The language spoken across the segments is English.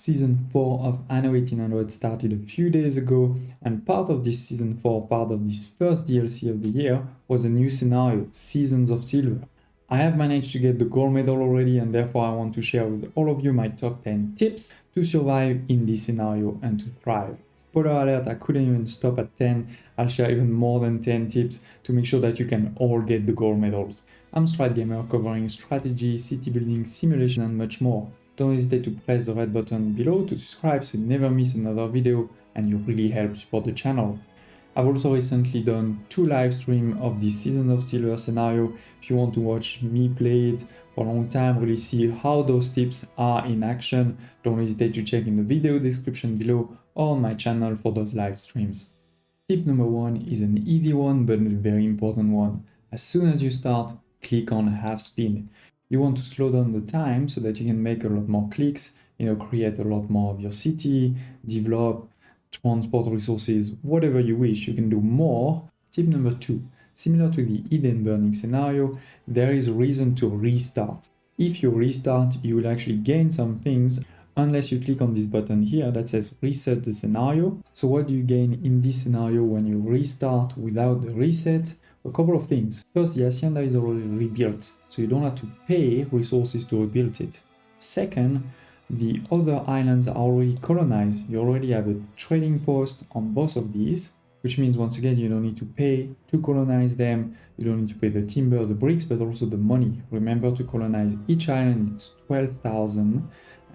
Season 4 of Anno 1800 started a few days ago, and part of this Season 4, part of this first DLC of the year, was a new scenario, Seasons of Silver. I have managed to get the gold medal already, and therefore I want to share with all of you my top 10 tips to survive in this scenario and to thrive. Spoiler alert, I couldn't even stop at 10. I'll share even more than 10 tips to make sure that you can all get the gold medals. I'm Strat Gamer, covering strategy, city building, simulation, and much more. Don't hesitate to press the red button below to subscribe so you never miss another video, and you really help support the channel. I've also recently done 2 live streams of this Season of Silver scenario. If you want to watch me play it for a long time, really see how those tips are in action, don't hesitate to check in the video description below or on my channel for those live streams. Tip number 1 is an easy one but a very important one. As soon as you start, click on half speed. You want to slow down the time so that you can make a lot more clicks, create a lot more of your city, develop, transport resources, whatever you wish, you can do more. Tip number 2, similar to the Eden burning scenario, there is a reason to restart. If you restart, you will actually gain some things unless you click on this button here that says reset the scenario. So what do you gain in this scenario when you restart without the reset? A couple of things. First, the hacienda is already rebuilt, so you don't have to pay resources to rebuild it. Second, the other islands are already colonized. You already have a trading post on both of these, which means once again you don't need to pay to colonize them. You don't need to pay the timber, the bricks, but also the money. Remember, to colonize each island it's 12,000,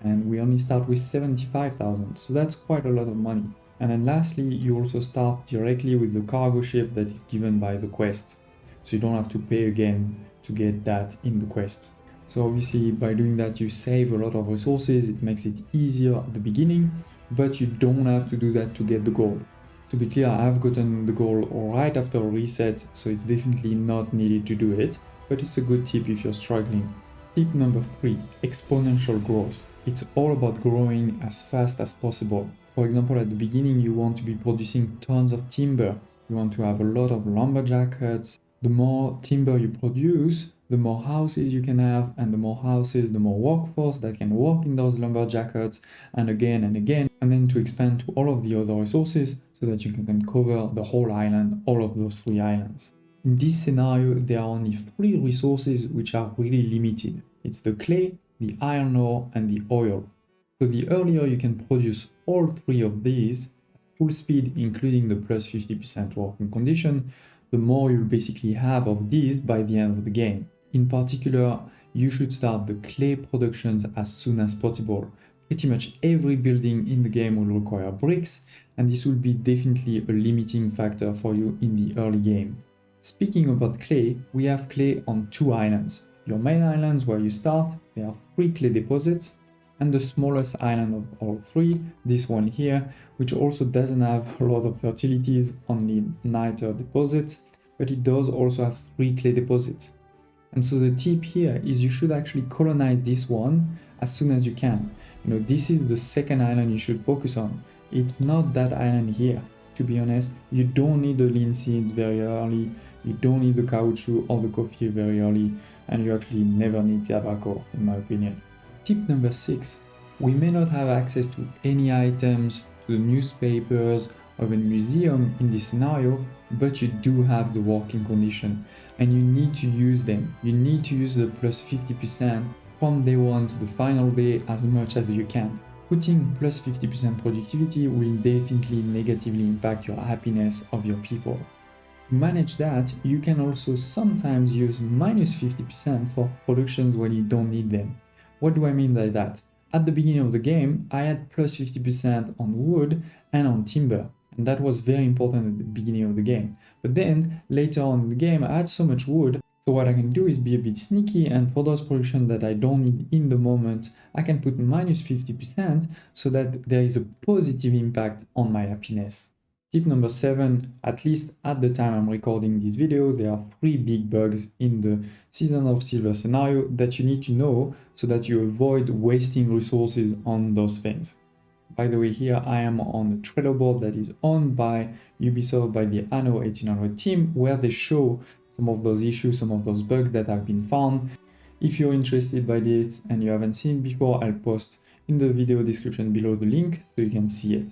and we only start with 75,000, so that's quite a lot of money. And then lastly, you also start directly with the cargo ship that is given by the quest, so you don't have to pay again to get that in the quest. So obviously by doing that you save a lot of resources, it makes it easier at the beginning, but you don't have to do that to get the gold. To be clear, I've gotten the gold right after a reset, so it's definitely not needed to do it, but it's a good tip if you're struggling. Tip number 3, exponential growth. It's all about growing as fast as possible. For example, at the beginning you want to be producing tons of timber. You want to have a lot of lumberjack huts. The more timber you produce, the more houses you can have, and the more houses, the more workforce that can work in those lumberjack huts, and again, and then to expand to all of the other resources so that you can cover the whole island, all of those 3 islands. In this scenario, there are only 3 resources which are really limited. It's the clay, the iron ore, and the oil. So the earlier you can produce all 3 of these at full speed, including the plus 50% working condition, the more you'll basically have of these by the end of the game. In particular, you should start the clay productions as soon as possible. Pretty much every building in the game will require bricks, and this will be definitely a limiting factor for you in the early game. Speaking about clay, we have clay on 2 islands. Your main islands where you start, there are 3 clay deposits, and the smallest island of all 3, this one here, which also doesn't have a lot of fertilities, only niter deposits, but it does also have 3 clay deposits. And so the tip here is you should actually colonize this one as soon as you can. This is the second island you should focus on. It's not that island here. To be honest, you don't need the linseeds very early, you don't need the caoutchouc or the coffee very early, and you actually never need tobacco, in my opinion. Tip number 6. We may not have access to any items, to the newspapers, or the museum in this scenario, but you do have the working condition, and you need to use them. You need to use the plus 50% from day 1 to the final day as much as you can. Putting plus 50% productivity will definitely negatively impact your happiness of your people. To manage that, you can also sometimes use minus 50% for productions when you don't need them. What do I mean by that? At the beginning of the game, I had plus 50% on wood and on timber, and that was very important at the beginning of the game. But then, later on in the game, I had so much wood, so what I can do is be a bit sneaky, and for those productions that I don't need in the moment, I can put minus 50% so that there is a positive impact on my happiness. Tip number 7, at least at the time I'm recording this video, there are 3 big bugs in the Season of Silver scenario that you need to know so that you avoid wasting resources on those things. By the way, here I am on a Trello board that is owned by Ubisoft, by the Anno 1800 team, where they show some of those issues, some of those bugs that have been found. If you're interested by this and you haven't seen it before, I'll post in the video description below the link so you can see it.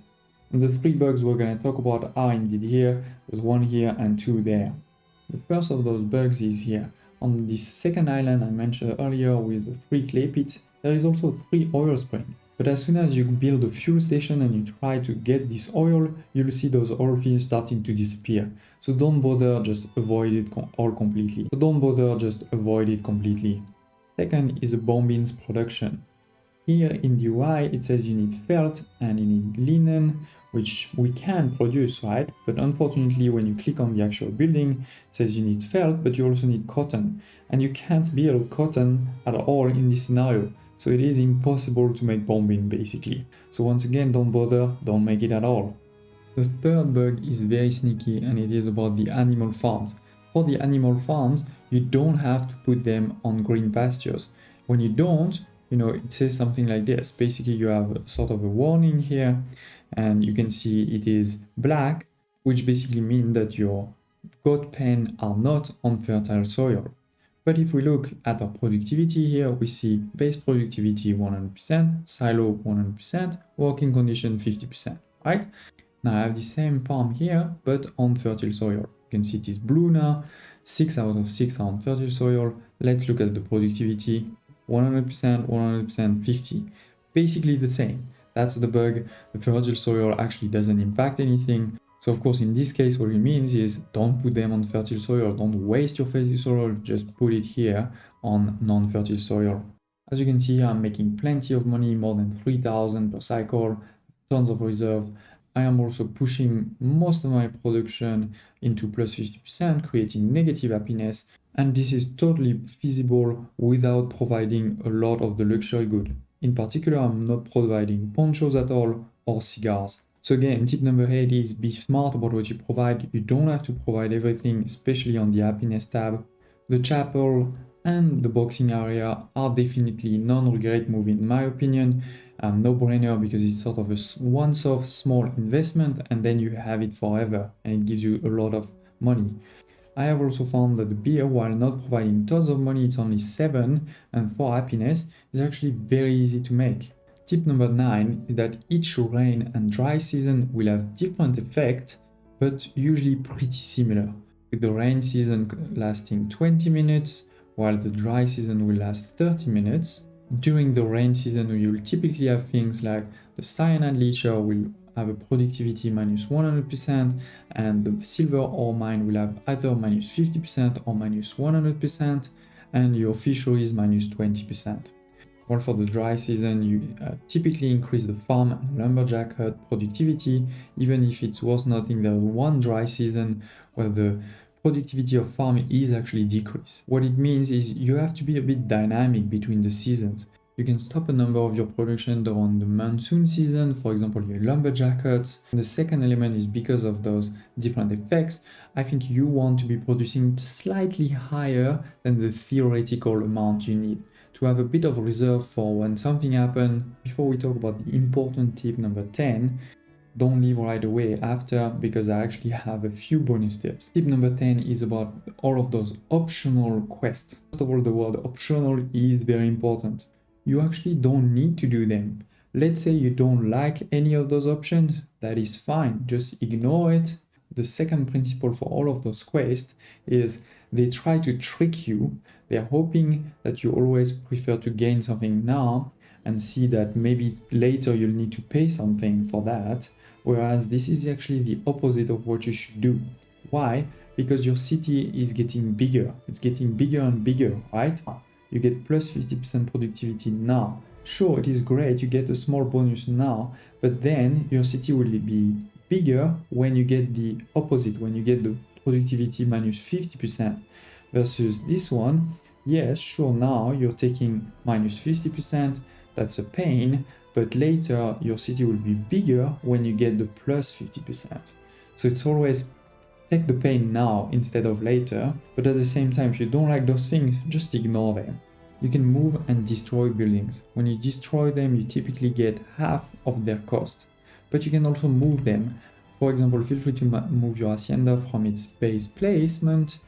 And the 3 bugs we're going to talk about are indeed here. There's 1 here and 2 there. The first of those bugs is here. On this second island I mentioned earlier with the 3 clay pits, there is also 3 oil springs. But as soon as you build a fuel station and you try to get this oil, you'll see those oil fields starting to disappear. So don't bother, just avoid it all completely. Second is the bombings production. Here in the UI it says you need felt and you need linen, which we can produce, right? But unfortunately when you click on the actual building, it says you need felt, but you also need cotton. And you can't build cotton at all in this scenario. So it is impossible to make bombing basically. So once again, don't bother, don't make it at all. The third bug is very sneaky and it is about the animal farms. For the animal farms, you don't have to put them on green pastures. When you don't, it says something like this. Basically, you have sort of a warning here and you can see it is black, which basically means that your goat pen are not on fertile soil. But if we look at our productivity here, we see base productivity 100%, silo 100%, working condition 50%, right? Now I have the same farm here, but on fertile soil. You can see it is blue now, 6 out of 6 are on fertile soil. Let's look at the productivity, 100%, 100%, 50. Basically the same. That's the bug. The fertile soil actually doesn't impact anything. So of course, in this case, what it means is don't put them on fertile soil, don't waste your fertile soil, just put it here on non-fertile soil. As you can see, I'm making plenty of money, more than 3,000 per cycle, tons of reserve. I am also pushing most of my production into plus 50%, creating negative happiness. And this is totally feasible without providing a lot of the luxury good. In particular, I'm not providing ponchos at all or cigars. So again, tip number 8 is be smart about what you provide. You don't have to provide everything, especially on the happiness tab. The chapel and the boxing area are definitely non-regret move in my opinion. No-brainer because it's sort of a once-off small investment and then you have it forever and it gives you a lot of money. I have also found that the beer, while not providing tons of money, it's only 7, and for happiness, is actually very easy to make. Tip number 9 is that each rain and dry season will have different effects, but usually pretty similar, with the rain season lasting 20 minutes, while the dry season will last 30 minutes. During the rain season, you'll typically have things like the cyanide leacher will have a productivity minus 100%, and the silver ore mine will have either minus 50% or minus 100%, and your fisheries minus 20%. While for the dry season, you typically increase the farm and lumberjack hut productivity, even if it's worth noting there's one dry season where the productivity of farm is actually decreased. What it means is you have to be a bit dynamic between the seasons. You can stop a number of your production during the monsoon season, for example your lumberjack huts. And the second element is because of those different effects, I think you want to be producing slightly higher than the theoretical amount you need, to have a bit of reserve for when something happens. Before we talk about the important tip number 10, don't leave right away after, because I actually have a few bonus tips. Tip number 10 is about all of those optional quests. First of all, the word optional is very important. You actually don't need to do them. Let's say you don't like any of those options, that is fine, just ignore it. The second principle for all of those quests is they try to trick you. They're hoping that you always prefer to gain something now and see that maybe later you'll need to pay something for that, whereas this is actually the opposite of what you should do. Why? Because your city is getting bigger. It's getting bigger and bigger, right? You get plus 50% productivity now. Sure, it is great, you get a small bonus now, but then your city will be bigger when you get the opposite, when you get the productivity minus 50%. Versus this one, yes, sure, now you're taking minus 50%, that's a pain, but later your city will be bigger when you get the plus 50%. So it's always take the pain now instead of later, but at the same time, if you don't like those things, just ignore them. You can move and destroy buildings. When you destroy them, you typically get half of their cost, but you can also move them. For example, feel free to move your hacienda from its base placement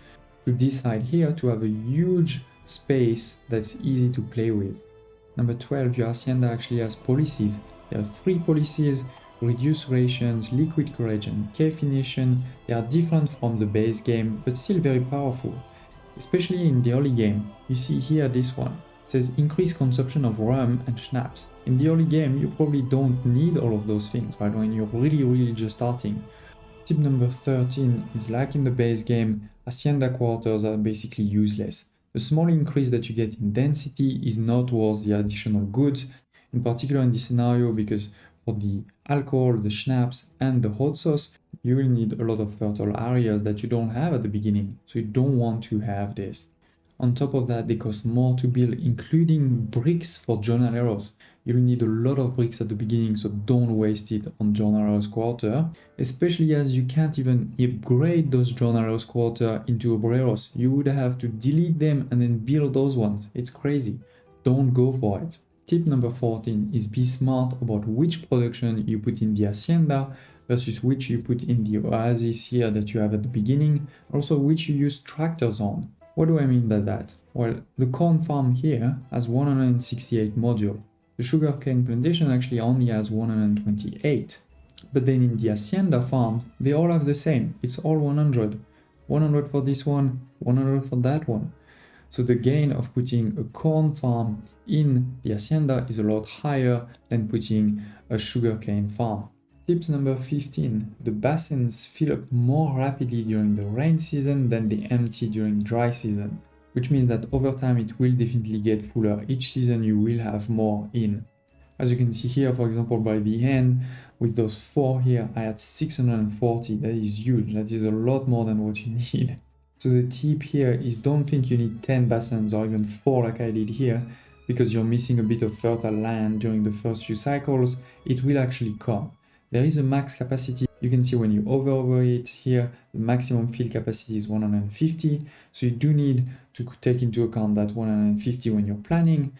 to this side here to have a huge space that's easy to play with. Number 12, your hacienda actually has policies. There are 3 policies: reduced rations, liquid courage, and caffeination. They are different from the base game, but still very powerful. Especially in the early game, you see here this one. It says increased consumption of rum and schnapps. In the early game, you probably don't need all of those things, right? When you're really just starting. Tip number 13 is, like in the base game, hacienda quarters are basically useless. The small increase that you get in density is not worth the additional goods, in particular in this scenario, because for the alcohol, the schnapps, and the hot sauce, you will need a lot of fertile areas that you don't have at the beginning, so you don't want to have this. On top of that, they cost more to build, including bricks for jornaleros. You'll need a lot of bricks at the beginning, so don't waste it on jornaleros quarter, especially as you can't even upgrade those jornaleros quarter into obreros. You would have to delete them and then build those ones. It's crazy. Don't go for it. Tip number 14 is be smart about which production you put in the hacienda versus which you put in the oasis here that you have at the beginning, also which you use tractors on. What do I mean by that? Well, the corn farm here has 168 modules. The sugarcane plantation actually only has 128. But then in the hacienda farms, they all have the same. It's all 100. 100 for this one, 100 for that one. So the gain of putting a corn farm in the hacienda is a lot higher than putting a sugarcane farm. Tips number 15. The basins fill up more rapidly during the rain season than they empty during dry season, which means that over time it will definitely get fuller. Each season you will have more in. As you can see here, for example, by the end, with those 4 here, I had 640. That is huge. That is a lot more than what you need. So the tip here is, don't think you need 10 basins or even 4 like I did here, because you're missing a bit of fertile land during the first few cycles. It will actually come. There is a max capacity. You can see when you hover it here, the maximum field capacity is 150. So you do need to take into account that 150 when you're planning,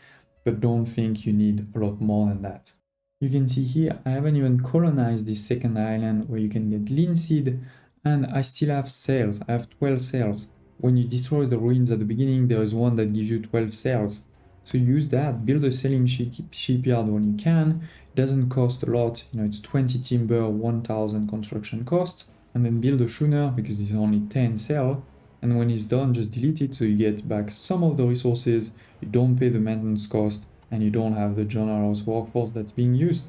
but don't think you need a lot more than that. You can see here, I haven't even colonized this second island where you can get linseed, and I still have sails. I have 12 sails. When you destroy the ruins at the beginning, there is one that gives you 12 sails. So use that, build a sailing shipyard when you can. It doesn't cost a lot, it's 20 timber, 1000 construction cost, and then build a schooner because it's only 10 sail. And when it's done, just delete it so you get back some of the resources, you don't pay the maintenance cost, and you don't have the journalers workforce that's being used.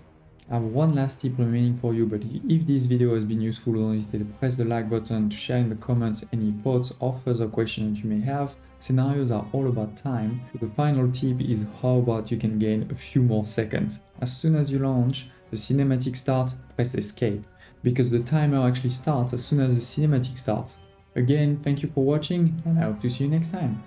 I have one last tip remaining for you, but if this video has been useful, don't hesitate to press the like button, to share in the comments any thoughts or further questions you may have. Scenarios are all about time, so the final tip is how about you can gain a few more seconds. As soon as you launch, the cinematic starts, press escape, because the timer actually starts as soon as the cinematic starts. Again, thank you for watching, and I hope to see you next time.